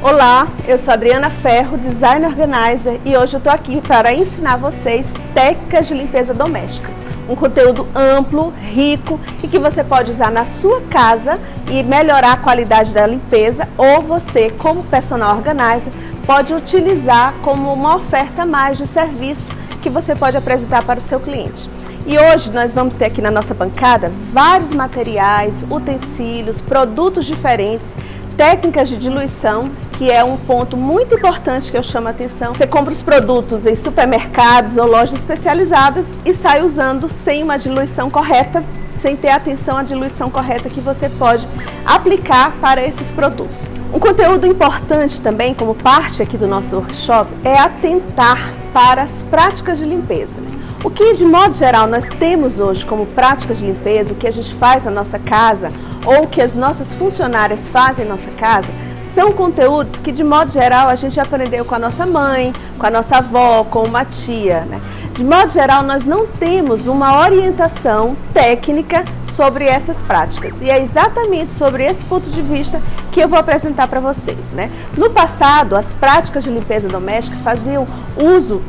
Olá, eu sou Adriana Ferro, Design Organizer, e hoje eu estou aqui para ensinar vocês técnicas de limpeza doméstica. Um conteúdo amplo, rico e que você pode usar na sua casa e melhorar a qualidade da limpeza, ou você, como personal organizer, pode utilizar como uma oferta a mais de serviço que você pode apresentar para o seu cliente. E hoje nós vamos ter aqui na nossa bancada vários materiais, utensílios, produtos diferentes, técnicas de diluição, que é um ponto muito importante que eu chamo a atenção. Você compra os produtos em supermercados ou lojas especializadas e sai usando sem uma diluição correta, sem ter atenção à diluição correta que você pode aplicar para esses produtos. Um conteúdo importante também, como parte aqui do nosso workshop, é atentar para as práticas de limpeza. O que, de modo geral, nós temos hoje como práticas de limpeza, o que a gente faz na nossa casa ou o que as nossas funcionárias fazem em nossa casa, são conteúdos que, de modo geral, a gente aprendeu com a nossa mãe, com a nossa avó, com uma tia, né? De modo geral, nós não temos uma orientação técnica sobre essas práticas. E é exatamente sobre esse ponto de vista que eu vou apresentar para vocês, né? No passado, as práticas de limpeza doméstica faziam uso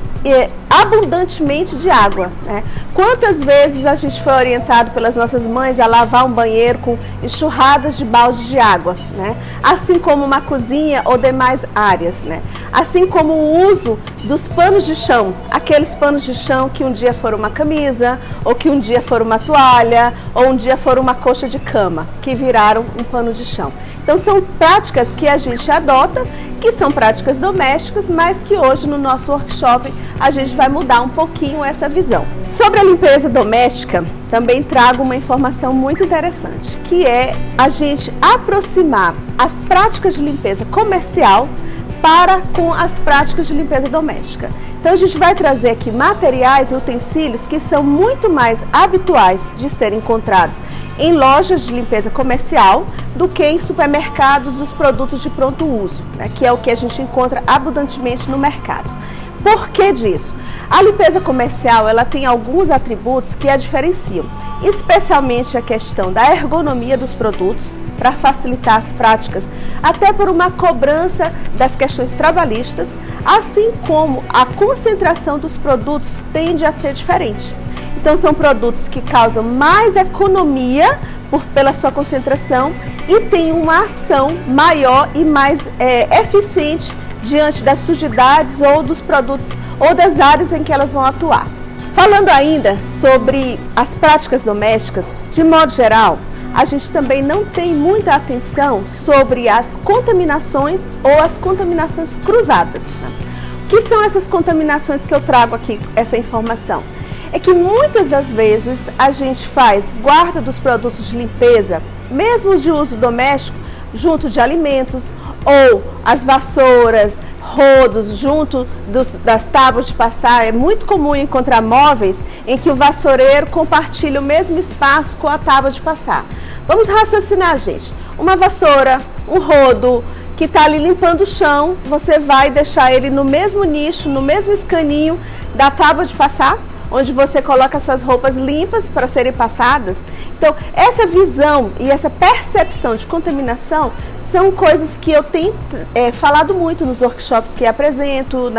abundantemente de água, né? Quantas vezes a gente foi orientado pelas nossas mães a lavar um banheiro com enxurradas de balde de água, né? Assim como uma cozinha ou demais áreas, né? Assim como o uso dos panos de chão, aqueles panos de chão que um dia foram uma camisa, ou que um dia foram uma toalha, ou um dia foram uma coxa de cama, que viraram um pano de chão. Então são práticas que a gente adota, que são práticas domésticas, mas que hoje no nosso workshop a gente vai mudar um pouquinho essa visão. Sobre a limpeza doméstica, também trago uma informação muito interessante, que é a gente aproximar as práticas de limpeza comercial para com as práticas de limpeza doméstica. Então a gente vai trazer aqui materiais e utensílios que são muito mais habituais de serem encontrados em lojas de limpeza comercial do que em supermercados dos produtos de pronto uso, né, que é o que a gente encontra abundantemente no mercado. Por que disso? A limpeza comercial, ela tem alguns atributos que a diferenciam, especialmente a questão da ergonomia dos produtos, para facilitar as práticas, até por uma cobrança das questões trabalhistas, assim como a concentração dos produtos tende a ser diferente. Então são produtos que causam mais economia pela sua concentração e tem uma ação maior e mais eficiente diante das sujidades ou dos produtos ou das áreas em que elas vão atuar. Falando ainda sobre as práticas domésticas, de modo geral, a gente também não tem muita atenção sobre as contaminações ou as contaminações cruzadas. Né? O que são essas contaminações que eu trago aqui, essa informação? É que muitas das vezes a gente faz guarda dos produtos de limpeza, mesmo de uso doméstico, junto de alimentos, ou as vassouras, rodos, junto das tábuas de passar. É muito comum encontrar móveis em que o vassoureiro compartilha o mesmo espaço com a tábua de passar. Vamos raciocinar, gente. Uma vassoura, um rodo que está ali limpando o chão, você vai deixar ele no mesmo nicho, no mesmo escaninho da tábua de passar, onde você coloca suas roupas limpas para serem passadas. Então, essa visão e essa percepção de contaminação são coisas que eu tenho falado muito nos workshops que apresento,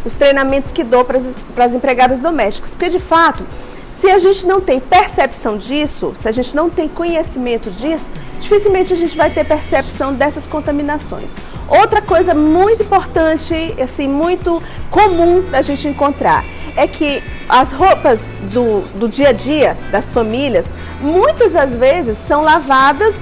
nos treinamentos que dou para as empregadas domésticas. Porque, de fato, se a gente não tem percepção disso, se a gente não tem conhecimento disso, dificilmente a gente vai ter percepção dessas contaminações. Outra coisa muito importante, assim, muito comum da gente encontrar, é que as roupas do dia a dia das famílias, muitas das vezes são lavadas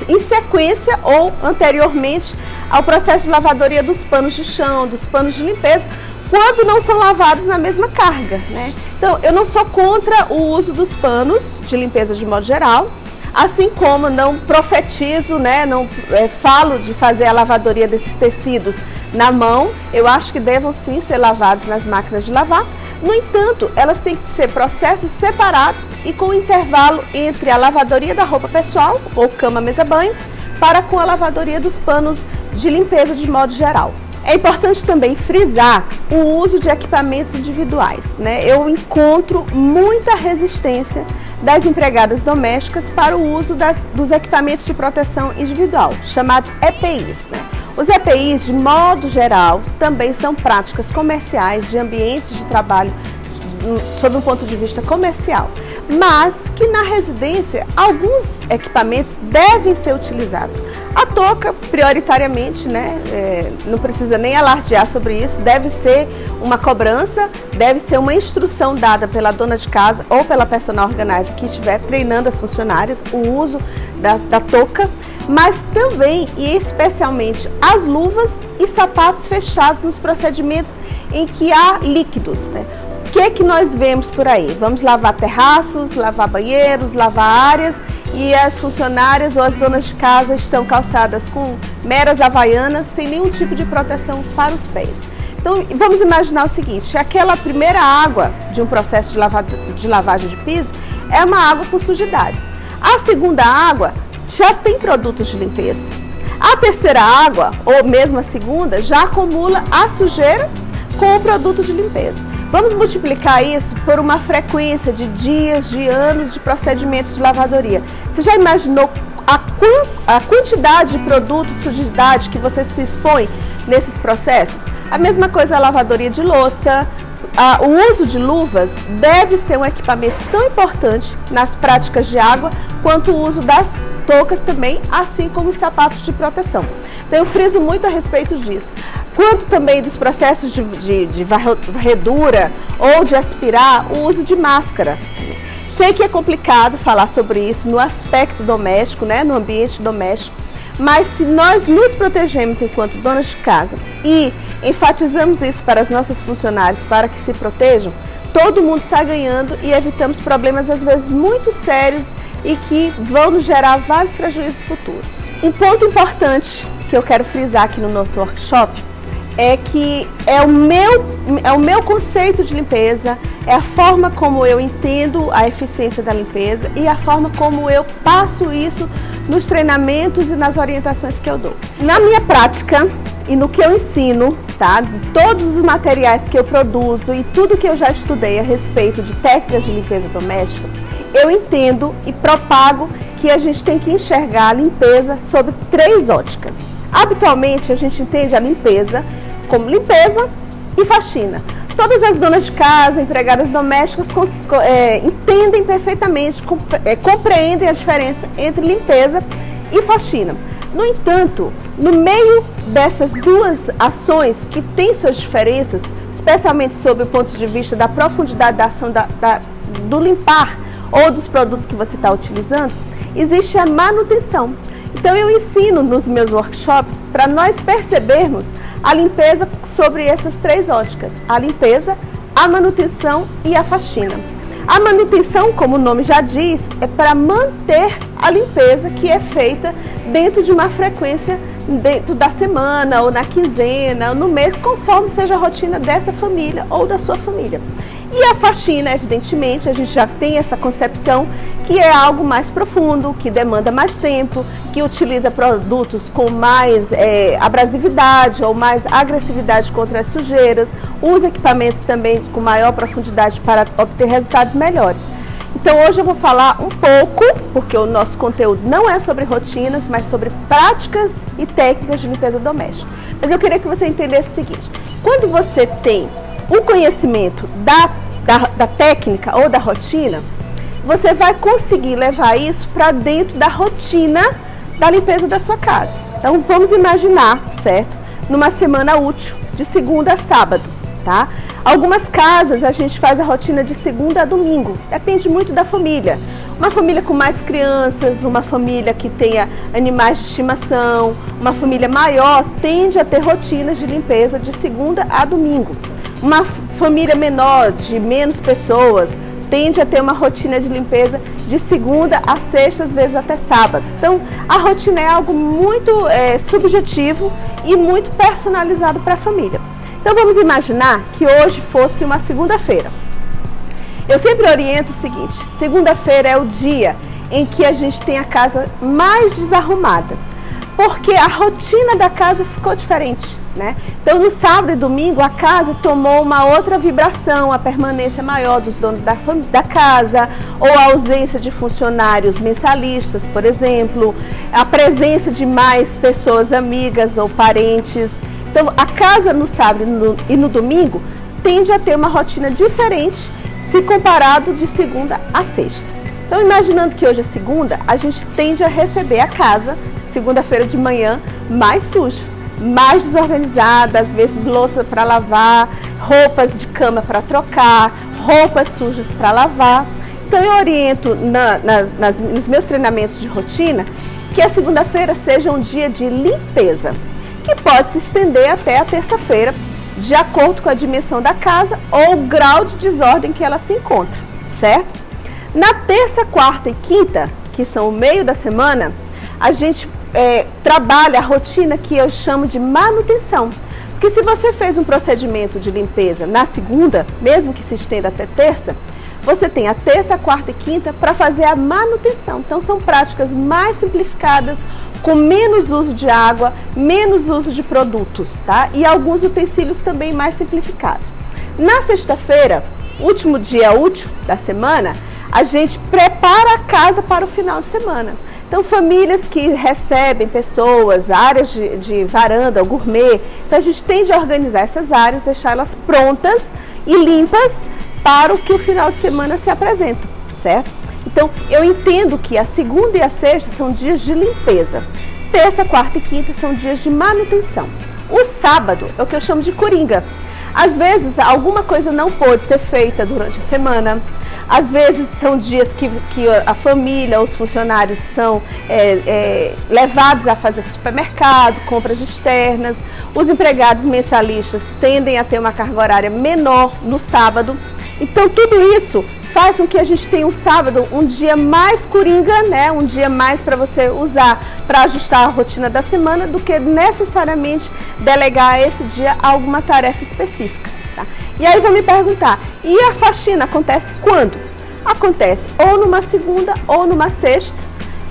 em sequência ou anteriormente ao processo de lavadoria dos panos de chão, dos panos de limpeza, quando não são lavados na mesma carga, né? Então, eu não sou contra o uso dos panos de limpeza de modo geral, assim como não profetizo, né? Não falo de fazer a lavadoria desses tecidos na mão. Eu acho que devam sim ser lavados nas máquinas de lavar. No entanto, elas têm que ser processos separados e com intervalo entre a lavadoria da roupa pessoal, ou cama, mesa, banho, para com a lavadoria dos panos de limpeza de modo geral. É importante também frisar o uso de equipamentos individuais, né? Eu encontro muita resistência das empregadas domésticas para o uso dos equipamentos de proteção individual, chamados EPIs, né? Os EPIs, de modo geral, também são práticas comerciais de ambientes de trabalho sob um ponto de vista comercial, mas que na residência alguns equipamentos devem ser utilizados. A touca, prioritariamente, né, não precisa nem alardear sobre isso, deve ser uma cobrança, deve ser uma instrução dada pela dona de casa ou pela personal organizer que estiver treinando as funcionárias, o uso da touca, mas também e especialmente as luvas e sapatos fechados nos procedimentos em que há líquidos, né? O que nós vemos por aí? Vamos lavar terraços, lavar banheiros, lavar áreas e as funcionárias ou as donas de casa estão calçadas com meras havaianas sem nenhum tipo de proteção para os pés. Então vamos imaginar o seguinte, aquela primeira água de um processo de lavagem de piso é uma água com sujidades. A segunda água já tem produtos de limpeza. A terceira água, ou mesmo a segunda, já acumula a sujeira com o produto de limpeza. Vamos multiplicar isso por uma frequência de dias, de anos de procedimentos de lavadoria. Você já imaginou a quantidade de produtos, sujidade que você se expõe nesses processos? A mesma coisa a lavadoria de louça. O uso de luvas deve ser um equipamento tão importante nas práticas de água quanto o uso das toucas também, assim como os sapatos de proteção. Então eu friso muito a respeito disso. Quanto também dos processos de varredura ou de aspirar, o uso de máscara. Sei que é complicado falar sobre isso no aspecto doméstico, né, no ambiente doméstico, mas se nós nos protegemos enquanto donas de casa e enfatizamos isso para as nossas funcionárias para que se protejam, todo mundo sai ganhando e evitamos problemas às vezes muito sérios e que vão nos gerar vários prejuízos futuros. Um ponto importante que eu quero frisar aqui no nosso workshop é que é o meu conceito de limpeza, é a forma como eu entendo a eficiência da limpeza e a forma como eu passo isso nos treinamentos e nas orientações que eu dou. Na minha prática e no que eu ensino, tá? Todos os materiais que eu produzo e tudo que eu já estudei a respeito de técnicas de limpeza doméstica, eu entendo e propago que a gente tem que enxergar a limpeza sob 3 óticas. Habitualmente a gente entende a limpeza como limpeza e faxina. Todas as donas de casa, empregadas domésticas entendem perfeitamente, compreendem a diferença entre limpeza e faxina. No entanto, no meio dessas duas ações que têm suas diferenças, especialmente sob o ponto de vista da profundidade da ação do limpar ou dos produtos que você está utilizando, existe a manutenção. Então eu ensino nos meus workshops para nós percebermos a limpeza sobre essas 3 óticas: a limpeza, a manutenção e a faxina. A manutenção, como o nome já diz, é para manter a limpeza que é feita dentro de uma frequência dentro da semana ou na quinzena ou no mês, conforme seja a rotina dessa família ou da sua família. E a faxina, evidentemente, a gente já tem essa concepção que é algo mais profundo, que demanda mais tempo, que utiliza produtos com mais abrasividade ou mais agressividade contra as sujeiras, usa equipamentos também com maior profundidade para obter resultados melhores. Então hoje eu vou falar um pouco, porque o nosso conteúdo não é sobre rotinas, mas sobre práticas e técnicas de limpeza doméstica. Mas eu queria que você entendesse o seguinte: quando você tem o conhecimento da técnica ou da rotina, você vai conseguir levar isso para dentro da rotina da limpeza da sua casa. Então vamos imaginar, certo? Numa semana útil, de segunda a sábado, tá? Algumas casas a gente faz a rotina de segunda a domingo, depende muito da família. Uma família com mais crianças, uma família que tenha animais de estimação, uma família maior tende a ter rotinas de limpeza de segunda a domingo. Uma família menor, de menos pessoas, tende a ter uma rotina de limpeza de segunda a sexta, às vezes até sábado. Então, a rotina é algo muito subjetivo e muito personalizado para a família. Então, vamos imaginar que hoje fosse uma segunda-feira. Eu sempre oriento o seguinte: segunda-feira é o dia em que a gente tem a casa mais desarrumada. porque a rotina da casa ficou diferente, né? Então, no sábado e domingo, a casa tomou uma outra vibração, a permanência maior dos donos da casa, ou a ausência de funcionários mensalistas, por exemplo, a presença de mais pessoas amigas ou parentes. Então, a casa no sábado e no domingo tende a ter uma rotina diferente se comparado de segunda a sexta. Então, imaginando que hoje é segunda, a gente tende a receber a casa, segunda-feira de manhã, mais suja, mais desorganizada, às vezes louça para lavar, roupas de cama para trocar, roupas sujas para lavar. Então, eu oriento nos meus treinamentos de rotina que a segunda-feira seja um dia de limpeza, que pode se estender até a terça-feira, de acordo com a dimensão da casa ou o grau de desordem que ela se encontra, certo? Na terça, quarta e quinta, que são o meio da semana, a gente trabalha a rotina que eu chamo de manutenção. Porque se você fez um procedimento de limpeza na segunda, mesmo que se estenda até terça, você tem a terça, quarta e quinta para fazer a manutenção. Então, são práticas mais simplificadas, com menos uso de água, menos uso de produtos, tá? E alguns utensílios também mais simplificados. Na sexta-feira, último dia útil da semana, a gente prepara a casa para o final de semana. Então, famílias que recebem pessoas, áreas de varanda, ou gourmet, então a gente tende a organizar essas áreas, deixar elas prontas e limpas para o que o final de semana se apresenta, certo? Então, eu entendo que a segunda e a sexta são dias de limpeza. Terça, quarta e quinta são dias de manutenção. O sábado é o que eu chamo de coringa. Às vezes, alguma coisa não pôde ser feita durante a semana. Às vezes, são dias que a família, os funcionários são levados a fazer supermercado, compras externas. Os empregados mensalistas tendem a ter uma carga horária menor no sábado. Então, tudo isso faz com que a gente tenha um sábado, um dia mais coringa, né? Um dia mais para você usar para ajustar a rotina da semana, do que necessariamente delegar a esse dia alguma tarefa específica. Tá? E aí vão me perguntar, e a faxina acontece quando? Acontece ou numa segunda ou numa sexta,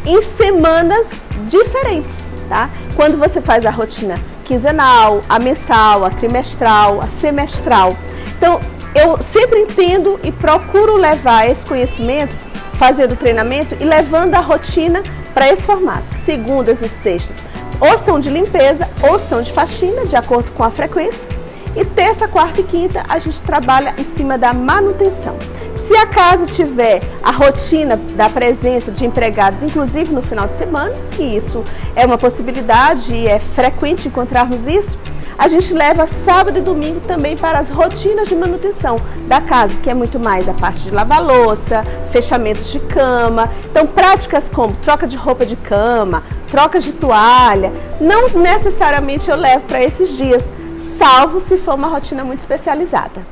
em semanas diferentes. Tá? Quando você faz a rotina quinzenal, a mensal, a trimestral, a semestral. Então, eu sempre entendo e procuro levar esse conhecimento, fazendo o treinamento e levando a rotina para esse formato. Segundas e sextas ou são de limpeza ou são de faxina, de acordo com a frequência. E terça, quarta e quinta a gente trabalha em cima da manutenção. Se a casa tiver a rotina da presença de empregados, inclusive no final de semana, e isso é uma possibilidade e é frequente encontrarmos isso, a gente leva sábado e domingo também para as rotinas de manutenção da casa, que é muito mais a parte de lavar louça, fechamentos de cama. Então, práticas como troca de roupa de cama, troca de toalha, não necessariamente eu levo para esses dias, salvo se for uma rotina muito especializada.